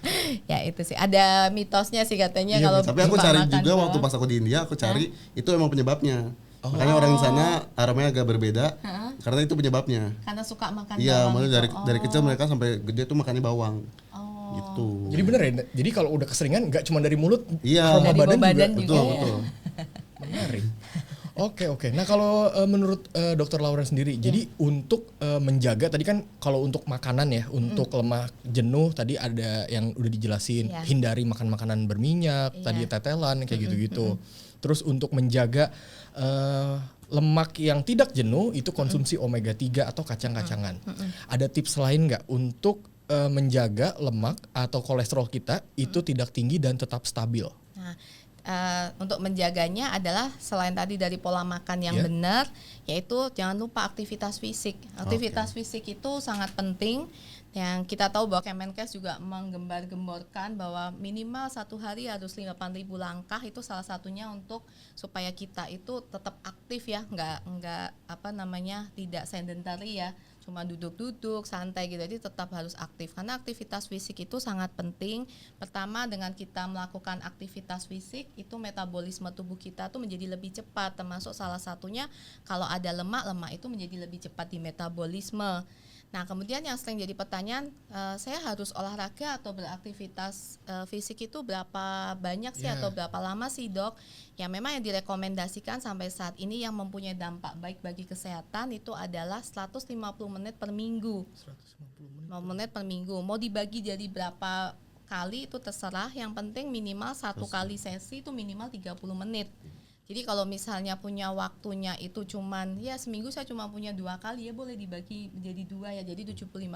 Ya itu sih ada mitosnya sih katanya kalau. Tapi aku cari juga waktu pas aku di India, aku cari itu emang penyebabnya. Makanya orang di sana aromanya agak berbeda karena itu penyebabnya. Karena suka makan iya, bawang. Iya, gitu. dari kecil mereka sampai gede tuh makannya bawang. Gitu. Jadi bener ya. Jadi kalau udah keseringan nggak cuma dari mulut, Iya. aroma Dari badan juga. juga. Betul. Menarik. Oke. Nah kalau menurut Dr. Lauren sendiri, jadi untuk menjaga tadi kan kalau untuk makanan ya, untuk lemak jenuh tadi ada yang udah dijelasin, hindari makan makanan berminyak, tadi tetelan kayak gitu-gitu. Terus untuk menjaga lemak yang tidak jenuh itu konsumsi omega 3 atau kacang-kacangan. Ada tips lain nggak untuk menjaga lemak atau kolesterol kita itu tidak tinggi dan tetap stabil? Nah, untuk menjaganya adalah selain tadi dari pola makan yang benar, yaitu jangan lupa aktivitas fisik. Aktivitas fisik itu sangat penting. Yang kita tahu bahwa Kemenkes juga menggembar-gemborkan bahwa minimal satu hari harus 8.000 langkah, itu salah satunya untuk supaya kita itu tetap aktif ya, nggak tidak sedentary ya, cuma duduk-duduk santai gitu. Jadi tetap harus aktif karena aktivitas fisik itu sangat penting. Pertama, dengan kita melakukan aktivitas fisik itu metabolisme tubuh kita tuh menjadi lebih cepat, termasuk salah satunya kalau ada lemak itu menjadi lebih cepat di metabolisme. Nah, kemudian yang sering jadi pertanyaan, saya harus olahraga atau beraktivitas fisik itu berapa banyak sih atau berapa lama sih, Dok? Ya memang yang direkomendasikan sampai saat ini yang mempunyai dampak baik bagi kesehatan itu adalah 150 menit per minggu. 150 menit per minggu. Mau dibagi jadi berapa kali itu terserah, yang penting minimal satu kali sesi itu minimal 30 menit. Jadi kalau misalnya punya waktunya itu cuman ya seminggu saya cuma punya 2 kali, ya boleh dibagi menjadi 2 ya, jadi 75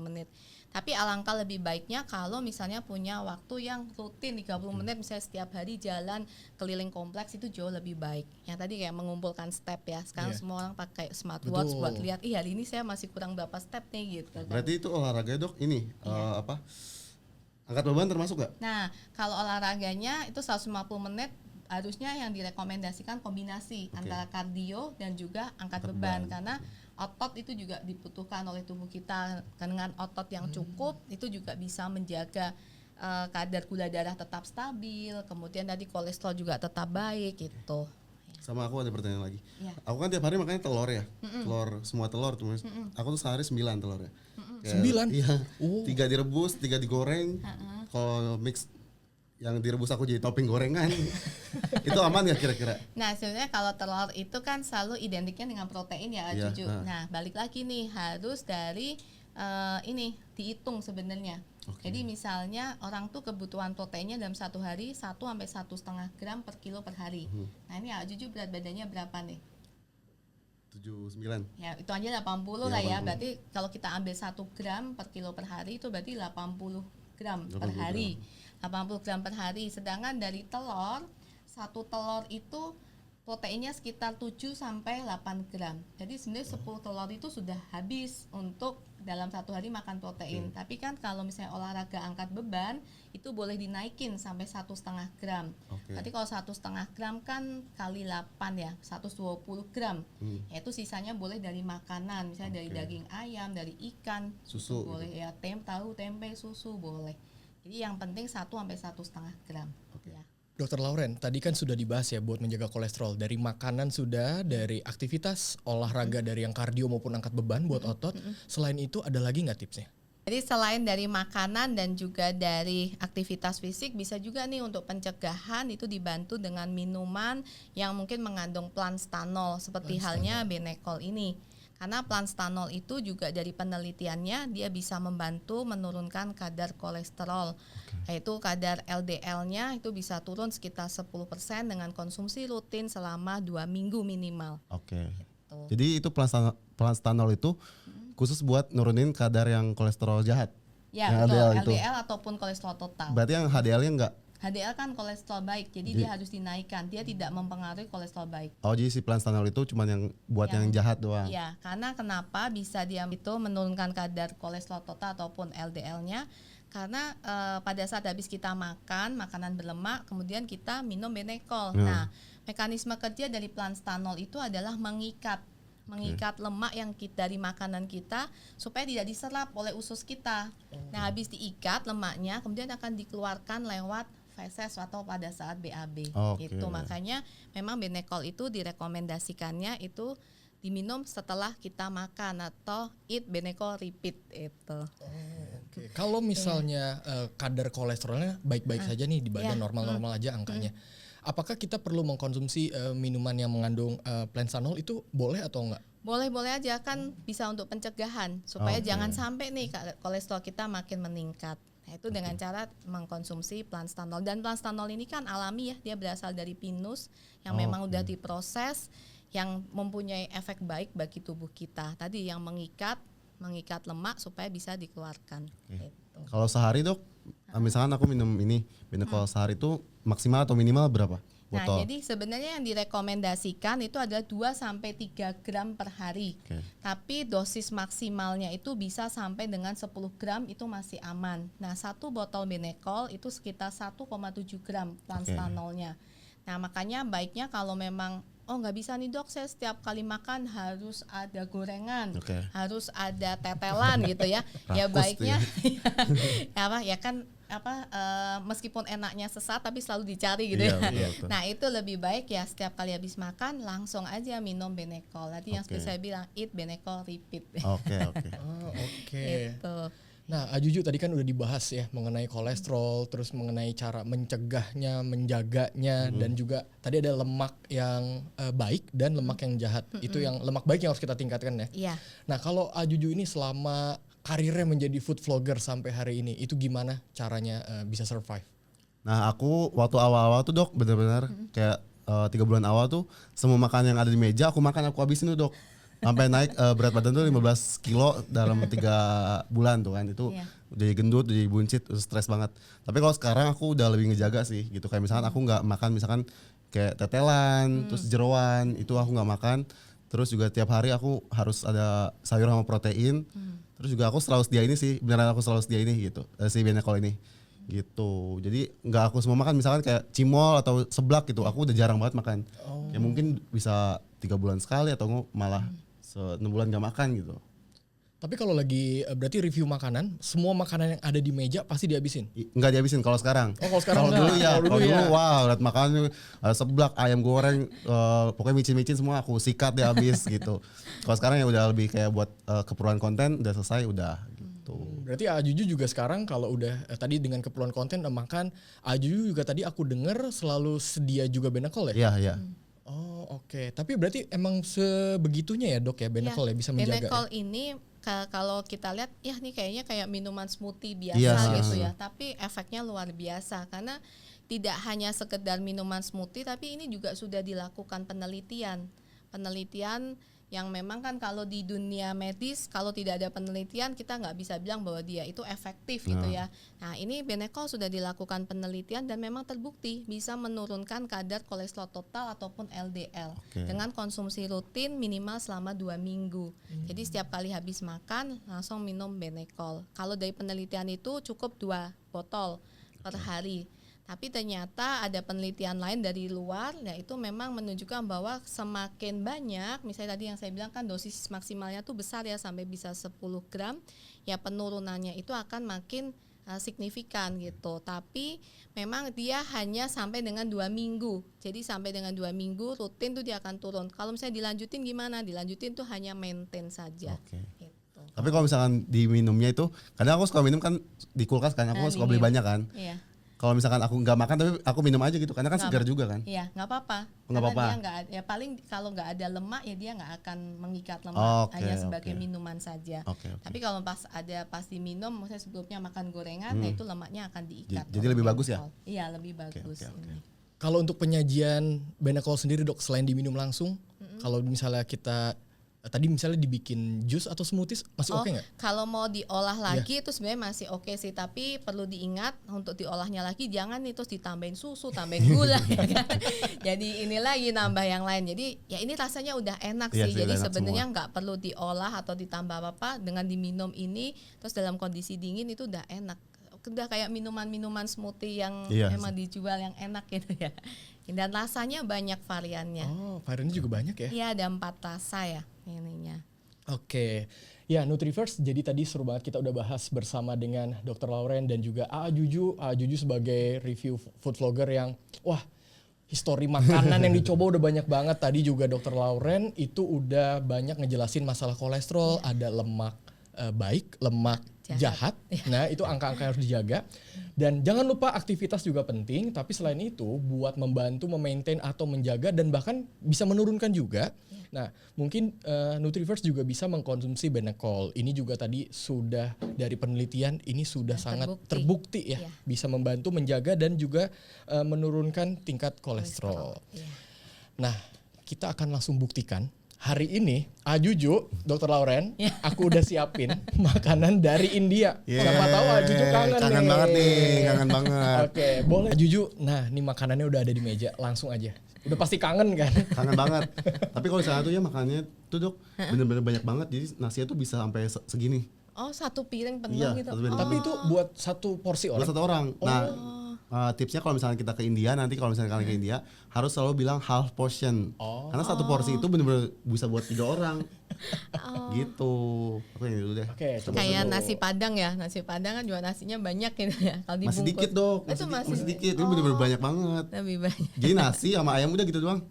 menit. Tapi alangkah lebih baiknya kalau misalnya punya waktu yang rutin 30 menit, misalnya setiap hari jalan keliling kompleks, itu jauh lebih baik. Yang tadi kayak mengumpulkan step ya, sekarang semua orang pakai smartwatch buat lihat, hari ini saya masih kurang berapa step nih gitu. Berarti itu olahraga, Dok, ini angkat beban termasuk nggak? Nah, kalau olahraganya itu 150 menit harusnya yang direkomendasikan kombinasi antara kardio dan juga angkat beban, karena otot itu juga dibutuhkan oleh tubuh kita. Dengan otot yang cukup itu juga bisa menjaga kadar gula darah tetap stabil, kemudian tadi kolesterol juga tetap baik gitu. Sama aku ada pertanyaan lagi. Aku kan tiap hari makannya telur ya. Semua telur tuh. Aku tuh sehari 9 telur ya. 9? Iya. 3 direbus, 3 digoreng. Kalau mix yang direbus aku jadi topping gorengan. Itu aman ya kira-kira? Nah, sebenarnya kalau telur itu kan selalu identiknya dengan protein ya, Cucu. Nah, balik lagi nih, harus dari ini dihitung sebenarnya. Jadi misalnya orang tuh kebutuhan proteinnya dalam satu hari 1 sampai 1,5 gram per kilo per hari. Nah, ini Cucu berat badannya berapa nih? 79. Ya, itu aja 80 lah ya. Berarti kalau kita ambil 1 gram per kilo per hari itu berarti 80 gram per hari. 80 gram per hari. Sedangkan dari telur, satu telur itu proteinnya sekitar 7 sampai 8 gram. Jadi sebenarnya 10 telur itu sudah habis untuk dalam satu hari makan protein. Tapi kan kalau misalnya olahraga angkat beban itu boleh dinaikin sampai 1,5 gram. Berarti kalau 1,5 gram kan kali 8 ya, 120 gram. Yaitu sisanya boleh dari makanan, misalnya dari daging ayam, dari ikan, susu boleh ya, tahu, tempe, susu boleh. Jadi yang penting 1 sampai 1,5 gram. Ya. Dokter Lauren, tadi kan sudah dibahas ya buat menjaga kolesterol. Dari makanan sudah, dari aktivitas, olahraga dari yang kardio maupun angkat beban buat otot. Selain itu ada lagi nggak tipsnya? Jadi selain dari makanan dan juga dari aktivitas fisik, bisa juga nih untuk pencegahan itu dibantu dengan minuman yang mungkin mengandung planstanol seperti halnya Benecol ini. Karena planstanol itu juga dari penelitiannya dia bisa membantu menurunkan kadar kolesterol. Yaitu kadar LDL-nya itu bisa turun sekitar 10% dengan konsumsi rutin selama 2 minggu minimal. Gitu. Jadi itu planstanol itu khusus buat nurunin kadar yang kolesterol jahat. Ya, betul. LDL ataupun kolesterol total. Berarti yang HDL-nya enggak HDL kan kolesterol baik, jadi dia harus dinaikkan. Dia tidak mempengaruhi kolesterol baik. Oh, jadi si Planstanol itu cuma yang buat yang jahat doang. Iya, karena kenapa bisa dia itu menurunkan kadar kolesterol total ataupun LDL-nya? Karena pada saat habis kita makan makanan berlemak, kemudian kita minum Benecol. Nah, mekanisme kerja dari Planstanol itu adalah mengikat lemak yang dari makanan kita supaya tidak diserap oleh usus kita. Nah, habis diikat lemaknya kemudian akan dikeluarkan lewat feses atau pada saat BAB. Itu makanya memang Benecol itu direkomendasikannya itu diminum setelah kita makan atau eat Benecol repeat itu. Kalau misalnya kadar kolesterolnya baik-baik saja nih di badan normal-normal aja angkanya. Apakah kita perlu mengkonsumsi minuman yang mengandung Planstanol itu boleh atau enggak? Boleh-boleh aja, kan bisa untuk pencegahan supaya jangan sampai nih kolesterol kita makin meningkat. Nah, itu dengan cara mengkonsumsi Planstanol. Dan Planstanol ini kan alami ya, dia berasal dari pinus yang memang udah diproses, yang mempunyai efek baik bagi tubuh kita. Tadi yang mengikat lemak supaya bisa dikeluarkan. Gitu. Kalau sehari Dok, misalkan aku minum ini Benecol sehari itu maksimal atau minimal berapa botol? Nah, jadi sebenarnya yang direkomendasikan itu adalah 2-3 gram per hari. Tapi dosis maksimalnya itu bisa sampai dengan 10 gram itu masih aman. Nah, satu botol Benecol itu sekitar 1,7 gram Planstanolnya. Nah, makanya baiknya kalau memang nggak bisa nih Dok, saya setiap kali makan harus ada gorengan, harus ada tetelan gitu ya. Ya baiknya meskipun enaknya sesat tapi selalu dicari gitu ya. Nah, itu lebih baik ya setiap kali habis makan langsung aja minum Benecol. Tadi yang seperti saya bilang, eat Benecol repeat. Gitu. Nah, Ajuju tadi kan udah dibahas ya mengenai kolesterol, terus mengenai cara mencegahnya, menjaganya, dan juga tadi ada lemak yang baik dan lemak yang jahat. Itu yang lemak baik yang harus kita tingkatkan ya. Iya. Nah, kalau Ajuju ini selama karirnya menjadi food vlogger sampai hari ini, itu gimana caranya bisa survive? Nah, aku waktu awal-awal tuh Dok, benar-benar kayak 3 bulan awal tuh semua makanan yang ada di meja aku habisin tuh Dok. Sampai naik berat badan tuh 15 kilo dalam 3 bulan tuh kan. Itu udah gendut, udah buncit, udah stres banget. Tapi kalau sekarang aku udah lebih ngejaga sih gitu. Kayak misalkan aku nggak makan misalkan kayak tetelan, terus jeroan, itu aku nggak makan. Terus juga tiap hari aku harus ada sayur sama protein. Terus juga aku selalu sedia ini sih, beneran aku selalu sedia ini gitu, si Benecol ini gitu. Jadi nggak aku semua makan, misalkan kayak cimol atau seblak gitu, aku udah jarang banget makan. Ya mungkin bisa 3 bulan sekali atau malah 6 bulan gak makan gitu. Tapi kalau lagi berarti review makanan, semua makanan yang ada di meja pasti dihabisin? Enggak dihabisin kalau sekarang. Kalau sekarang dulu ya. Kalau dulu wow, lihat makanan seblak, ayam goreng, pokoknya micin-micin semua aku sikat dia habis gitu. Kalau sekarang ya udah lebih kayak buat keperluan konten, udah selesai udah gitu. Berarti Ajuju juga sekarang kalau udah tadi dengan keperluan konten makan, Ajuju juga tadi aku dengar selalu sedia juga Benecol ya? Iya. Oke. Tapi berarti emang sebegitunya ya Dok ya Benecol ya bisa menjaga. Benecol ini kalau kita lihat ya nih kayaknya kayak minuman smoothie biasa gitu ya. Tapi efeknya luar biasa karena tidak hanya sekedar minuman smoothie tapi ini juga sudah dilakukan penelitian yang memang kan kalau di dunia medis kalau tidak ada penelitian kita nggak bisa bilang bahwa dia itu efektif gitu ya. Nah, ini Benecol sudah dilakukan penelitian dan memang terbukti bisa menurunkan kadar kolesterol total ataupun LDL dengan konsumsi rutin minimal selama 2 minggu. Jadi setiap kali habis makan langsung minum Benecol. Kalau dari penelitian itu cukup 2 botol per hari. Tapi ternyata ada penelitian lain dari luar, yaitu memang menunjukkan bahwa semakin banyak, misalnya tadi yang saya bilang kan dosis maksimalnya tuh besar ya sampai bisa 10 gram, ya penurunannya itu akan makin signifikan gitu. Tapi memang dia hanya sampai dengan 2 minggu. Jadi sampai dengan 2 minggu rutin tuh dia akan turun. Kalau misalnya dilanjutin gimana? Dilanjutin tuh hanya maintain saja. Gitu. Tapi kalau misalkan diminumnya itu, kadang aku suka minum kan di kulkas kan, aku suka beli banyak kan. Iya. Kalau misalkan aku nggak makan tapi aku minum aja gitu, karena kan segar juga kan. Iya, nggak apa-apa. Nggak apa-apa. Dia nggak, ya paling kalau nggak ada lemak ya dia nggak akan mengikat lemak, hanya sebagai minuman saja. Tapi kalau pas diminum, misalnya sebelumnya makan gorengan, ya itu lemaknya akan diikat. Jadi lebih bagus ya? Iya, lebih bagus. Kalau untuk penyajian Benecol sendiri Dok, selain diminum langsung, kalau misalnya kita tadi misalnya dibikin jus atau smoothies masih oke nggak? Kalau mau diolah lagi itu sebenarnya masih oke sih, tapi perlu diingat untuk diolahnya lagi jangan itu ditambahin susu, tambahin gula ya kan. Jadi ini lagi nambah yang lain. Jadi ya ini rasanya udah enak sih. Jadi sebenarnya nggak perlu diolah atau ditambah apa-apa, dengan diminum ini terus dalam kondisi dingin itu udah enak. Udah kayak minuman-minuman smoothie yang emang dijual yang enak gitu ya. Dan rasanya banyak variannya. Oh, variannya juga banyak ya? Iya, ada 4 rasa ya ininya. Oke. Ya, Nutriverse, jadi tadi seru banget kita udah bahas bersama dengan Dr. Lauren dan juga A.A. Juju. A.A. Juju sebagai review food vlogger yang wah, histori makanan yang dicoba udah banyak banget. Tadi juga Dr. Lauren itu udah banyak ngejelasin masalah kolesterol, ada lemak baik, lemak jahat. Nah, itu angka-angka yang harus dijaga. Dan jangan lupa aktivitas juga penting, tapi selain itu buat membantu memaintain atau menjaga dan bahkan bisa menurunkan juga. Nah, mungkin Nutriverse juga bisa mengkonsumsi Benecol. Ini juga tadi sudah dari penelitian ini sudah sangat terbukti ya, bisa membantu menjaga dan juga menurunkan tingkat kolesterol. Nah, kita akan langsung buktikan. Hari ini, Juju, Dr. Lauren, aku udah siapin makanan dari India. Siapa tahu Juju kangen banget nih, kangen banget. Oke, boleh Juju. Nah, ini makanannya udah ada di meja, langsung aja. Udah pasti kangen kan? Kangen banget. Tapi kalau misalnya tuh ya makannya tuh Dok, bener-bener banyak banget. Jadi nasinya tuh bisa sampai segini. Oh, 1 piring penuh gitu. Tapi itu buat 1 porsi orang? Buat 1 orang. Nah, tipsnya kalau misalnya kita ke India, nanti kalau misalnya kalian ke India harus selalu bilang half portion, karena 1 porsi itu benar-benar bisa buat 3 orang. Gitu. Aku yang dulu deh. Kayak nasi padang ya, nasi padang kan juga nasinya banyak gitu ya. Kalau masih dikit Dok, masih dikit. Itu benar-benar banyak banget. Lebih banyak. Jadi nasi sama ayam udah gitu doang.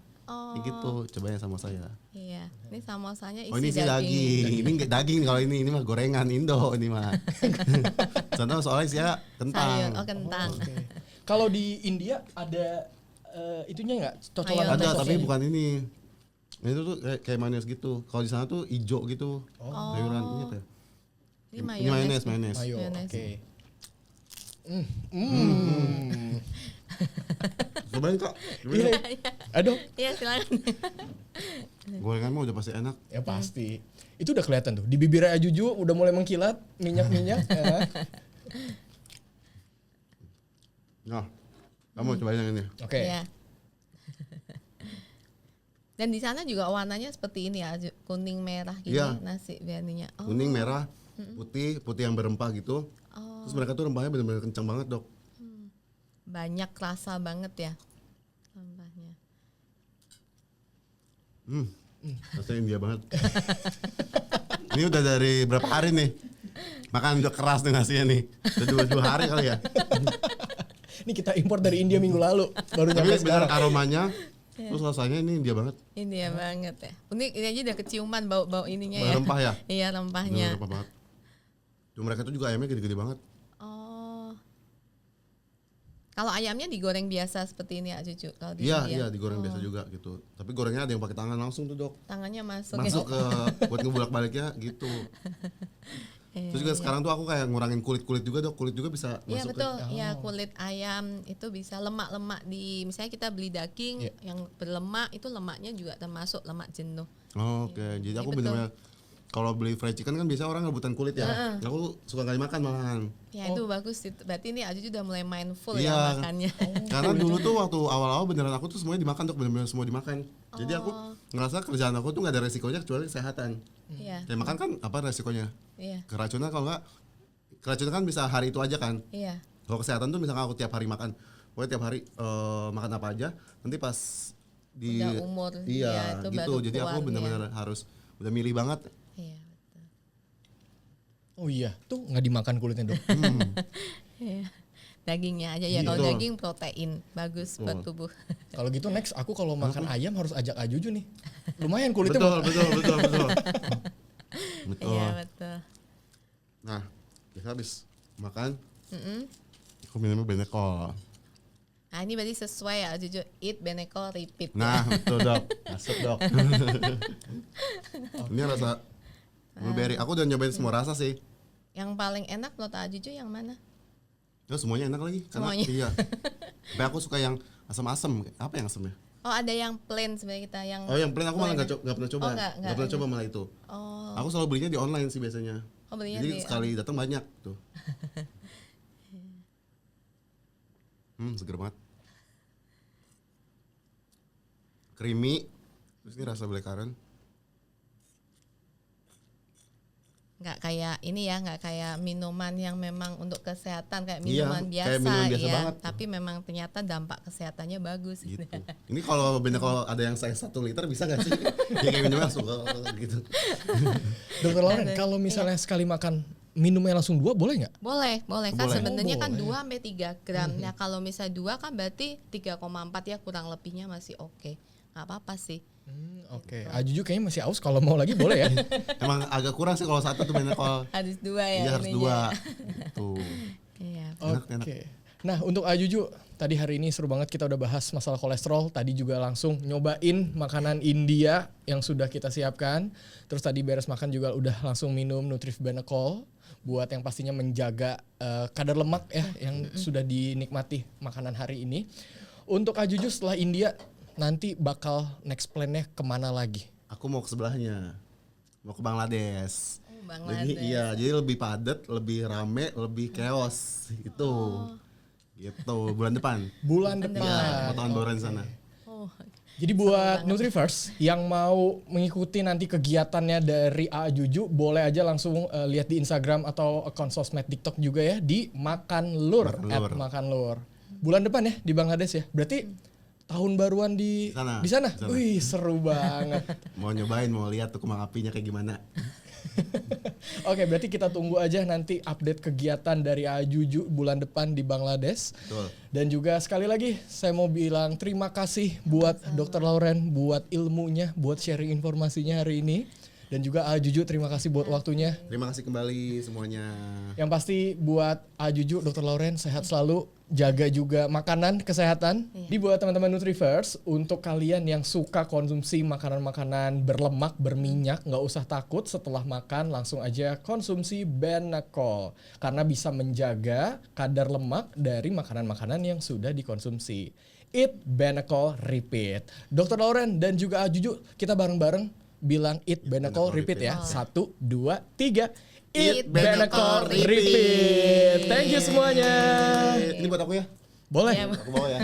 Gitu, cobain sama saya. Iya, ini samosanya isi ini daging. Ini enggak daging kalau ini mah gorengan Indo ini mah. Contoh soalnya isinya kentang. Sayur, kentang. Kalau di India ada itunya nggak? Cocolan ada, tapi bukan ini. Nah, itu tuh kayak mayones gitu. Kalau di sana tuh hijau gitu. Sayuran ini apa ya? Ini mayones. Oke. Cobain Kak. Aduh. Iya, silakan. Gorengan mah udah pasti enak. Ya pasti. Itu udah kelihatan tuh. Di bibir Juju udah mulai mengkilat, minyak-minyak. Nah, kamu cobain yang ini. Oke. Ya. Dan di sana juga warnanya seperti ini ya, kuning merah gini nasi biasanya. Kuning merah, putih yang berempah gitu. Terus mereka tuh rempahnya benar-benar kencang banget Dok. Banyak rasa banget ya rempahnya. Rasanya India banget. Ini udah dari berapa hari nih? Makan udah keras nih nasinya nih. Udah 2 hari kali ya. Ini kita impor dari India minggu lalu, baru nyampe sekarang. Aromanya, terus rasanya ini India banget. India banget ya. Ini aja udah keciuman bau ininya ya. Rempah ya? Iya, rempahnya. Rempah banget. Cuma mereka tuh juga ayamnya gede-gede banget. Kalau ayamnya digoreng biasa seperti ini ya Cucu? Iya, digoreng biasa juga gitu. Tapi gorengnya ada yang pakai tangan langsung tuh Dok. Tangannya masuk ke buat ngebulak-baliknya gitu. Terus juga sekarang tuh aku kayak ngurangin kulit juga Dok. Kulit juga bisa masuk. Iya betul. Ya kulit ayam itu bisa lemak-lemak misalnya kita beli daging yang berlemak, itu lemaknya juga termasuk lemak jenuh. Oke. Jadi aku benar-benar kalau beli fried chicken kan biasa orang rebutan kulit ya. Aku suka nggak dimakan malahan. Ya itu bagus. Berarti ini Ajuju udah mulai mindful ya makannya. Karena dulu tuh waktu awal-awal beneran aku tuh semuanya dimakan Dok, bener-bener semua dimakan. Jadi aku ngerasa kerjaan aku tuh nggak ada resikonya kecuali kesehatan. Ya makan kan apa resikonya? Keracunan kalau nggak, keracunan kan bisa hari itu aja kan. Kalau kesehatan tuh misalkan aku tiap hari makan, pokoknya tiap hari makan apa aja, nanti pas di udah umur itu gitu. Jadi aku bener-bener harus udah milih banget. Iya betul. Oh iya, tuh nggak dimakan kulitnya Dok. Dagingnya aja ya. Kalau daging protein bagus buat tubuh. Kalau gitu next aku kalau makan ayam harus ajak Ajuju nih. Lumayan kulitnya. Betul. Iya betul. Nah, biasa habis makan, aku minumnya Benecol. Nah ini berarti sesuai ya Juju, eat Benecol repeat. Nah betul Dok, masuk Dok. Ini rasa blueberry, aku udah nyobain semua rasa sih. Yang paling enak menurut Juju yang mana? Ya semuanya enak lagi. Karena, semuanya? Iya. Tapi aku suka yang asam-asam. Apa yang asam ya? Oh, ada yang plain sebenarnya kita yang. Oh, yang plain aku malah nggak pernah coba. Oh, nggak Pernah coba malah itu. Oh. Aku selalu belinya di online sih biasanya. Oh, belinya jadi di sekali datang banyak tuh. Seger banget. Creamy. Terus ini rasa blackcurrant. Nggak kayak ini ya, nggak kayak minuman yang memang untuk kesehatan kayak Iya, minuman biasa, kayak minuman biasa ya. banget. Tapi memang ternyata dampak kesehatannya bagus. Gitu. Ini kalau bener kalau ada yang size 1 liter bisa nggak sih? Ya kayak minumnya langsung gitu. Dokter Lauren, kalau misalnya sekali makan minumnya langsung 2 boleh nggak? Boleh kan Boleh. sebenarnya kan boleh. 2 sampai 3 gram. Ya kalau misalnya 2 kan berarti 3,4 ya, kurang lebihnya masih oke. Nggak apa-apa sih. Oke. Ajuju kayaknya masih aus, kalau mau lagi boleh ya. Emang agak kurang sih kalau 1 tuh banyak kalau. Harus 2 ya. Iya harus ininya. 2. Tuh. Iya. Oke. Nah, untuk Ajuju, tadi hari ini seru banget kita udah bahas masalah kolesterol. Tadi juga langsung nyobain makanan India yang sudah kita siapkan. Terus tadi beres makan juga udah langsung minum Nutrif Benecol buat yang pastinya menjaga kadar lemak ya yang sudah dinikmati makanan hari ini. Untuk Ajuju setelah India nanti bakal next plan-nya kemana lagi? Aku mau ke sebelahnya. Mau ke Bangladesh. Oh, Bangladesh. Jadi lebih padat, lebih rame, lebih chaos gitu. Gitu bulan depan. Bulan depan. Iya, mau tahun baru di sana. Oh. Jadi buat Nutrivers yang mau mengikuti nanti kegiatannya dari Ajuju, boleh aja langsung lihat di Instagram atau akun sosmed TikTok juga ya di Makan Lur, @makanlur. Bulan depan ya di Bangladesh ya. Berarti tahun baruan di sana. Wih, seru banget. Mau nyobain, mau lihat tuh kembang apinya kayak gimana. Oke, berarti kita tunggu aja nanti update kegiatan dari Ajuju bulan depan di Bangladesh. Betul. Dan juga sekali lagi saya mau bilang terima kasih buat Dr. Lauren, buat ilmunya, buat sharing informasinya hari ini. Dan juga Ajuju terima kasih buat waktunya. Terima kasih kembali semuanya. Yang pasti buat Ajuju, Dr. Lauren sehat selalu, jaga juga makanan, kesehatan. Di buat teman-teman Nutrivers, untuk kalian yang suka konsumsi makanan-makanan berlemak, berminyak, nggak usah takut setelah makan langsung aja konsumsi Benecol. Karena bisa menjaga kadar lemak dari makanan-makanan yang sudah dikonsumsi. Eat Benecol Repeat. Dr. Lauren dan juga Ajuju, kita bareng-bareng bilang Eat Benecol Repeat ya. 1, 2, 3. Eat Benecol Repeat. Thank you semuanya. Ini buat aku ya? Boleh. Iya, Aku bawa ya.